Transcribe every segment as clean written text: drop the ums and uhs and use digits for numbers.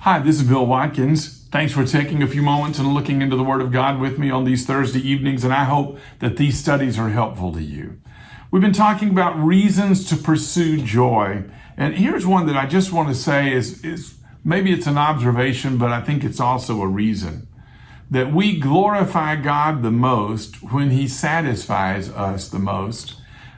Hi, this is Bill Watkins. Thanks for taking a few moments and looking into the Word of God with me on these Thursday evenings, and I hope that these studies are helpful to you. We've been talking about reasons to pursue joy, and here's one that I just want to say is maybe it's an observation, but I think it's also a reason. That we glorify God the most when He satisfies us the most.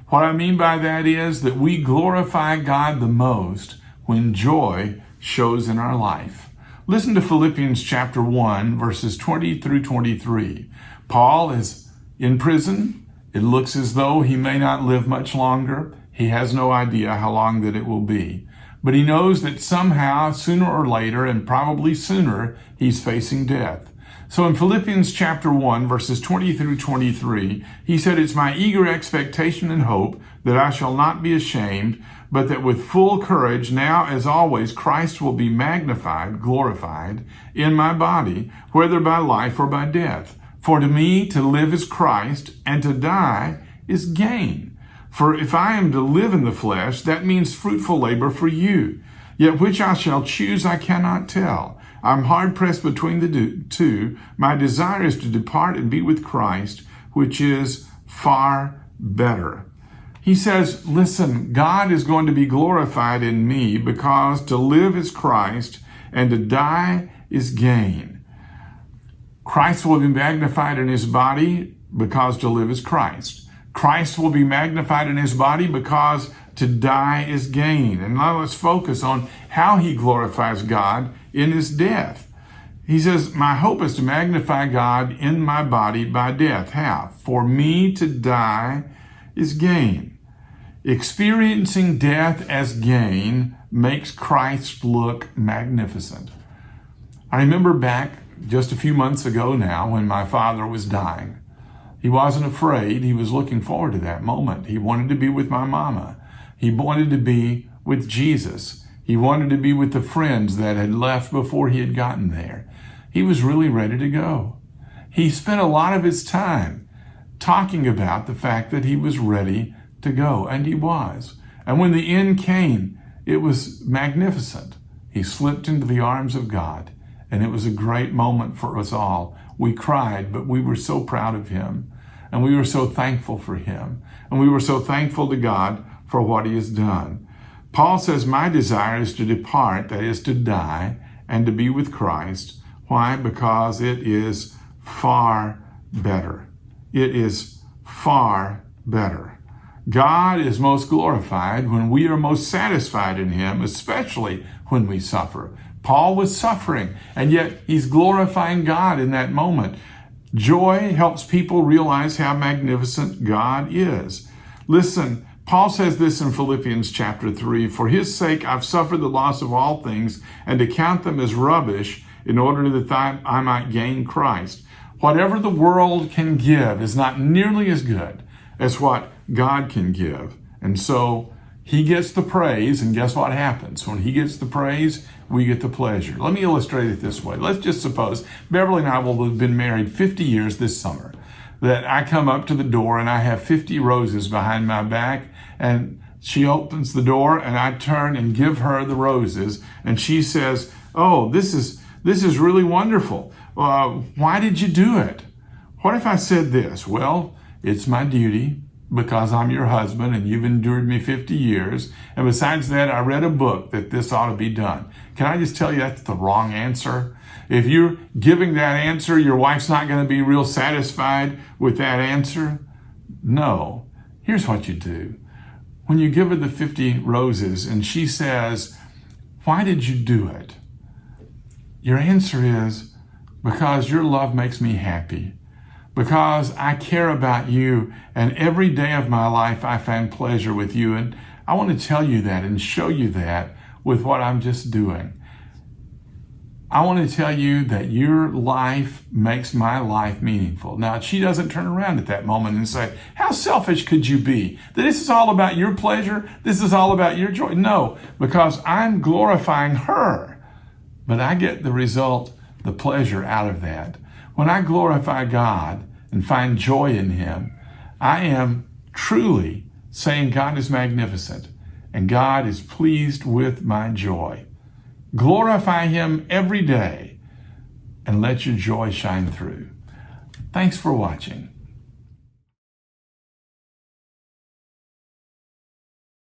What I mean by that is that we glorify God the most when joy shows in our life. Listen to Philippians chapter 1, verses 20 through 23. Paul is in prison. It looks as though he may not live much longer. He has no idea how long that it will be. But he knows that somehow, sooner or later, and probably sooner, he's facing death. So in Philippians chapter 1, verses 20 through 23, he said, "It's my eager expectation and hope that I shall not be ashamed, but that with full courage, now as always, Christ will be magnified, glorified in my body, whether by life or by death. For to me to live is Christ, and to die is gain. For if I am to live in the flesh, that means fruitful labor for you. Yet which I shall choose I cannot tell. I'm hard pressed between the two. My desire is to depart and be with Christ, which is far better." He says, listen, God is going to be glorified in me because to live is Christ and to die is gain. Christ will be magnified in his body because to live is Christ. Christ will be magnified in his body because to die is gain. And now let's focus on how he glorifies God in his death. He says, my hope is to magnify God in my body by death. How? For me to die is gain. Experiencing death as gain makes Christ look magnificent. I remember back just a few months ago now when my father was dying. He wasn't afraid. He was looking forward to that moment. He wanted to be with my mama. He wanted to be with Jesus. He wanted to be with the friends that had left before he had gotten there. He was really ready to go. He spent a lot of his time talking about the fact that he was ready to go, and he was. And when the end came, it was magnificent. He slipped into the arms of God, and it was a great moment for us all. We cried, but we were so proud of him, and we were so thankful for him, and we were so thankful to God for what he has done. Paul says, my desire is to depart, that is to die, and to be with Christ. Why? Because it is far better. It is far better. God is most glorified when we are most satisfied in him, especially when we suffer. Paul was suffering, and yet he's glorifying God in that moment. Joy helps people realize how magnificent God is. Listen, Paul says this in Philippians chapter 3, "For his sake I've suffered the loss of all things, and to count them as rubbish, in order that I might gain Christ." Whatever the world can give is not nearly as good as what God can give. And so he gets the praise, and guess what happens? When he gets the praise, we get the pleasure. Let me illustrate it this way. Let's just suppose Beverly and I will have been married 50 years this summer, that I come up to the door and I have 50 roses behind my back, and she opens the door and I turn and give her the roses, and she says, "Oh, this is really wonderful. Why did you do it?" What if I said this? "Well, it's my duty because I'm your husband and you've endured me 50 years. And besides that, I read a book that this ought to be done." Can I just tell you that's the wrong answer? If you're giving that answer, your wife's not going to be real satisfied with that answer. No. Here's what you do. When you give her the 50 roses and she says, "Why did you do it?" Your answer is, "Because your love makes me happy. Because I care about you, and every day of my life I find pleasure with you." And I want to tell you that and show you that with what I'm just doing. I want to tell you that your life makes my life meaningful. Now, she doesn't turn around at that moment and say, "How selfish could you be? That this is all about your pleasure? This is all about your joy?" No, because I'm glorifying her, but I get the result, the pleasure out of that. When I glorify God and find joy in him, I am truly saying God is magnificent and God is pleased with my joy. Glorify Him every day and let your joy shine through. Thanks for watching.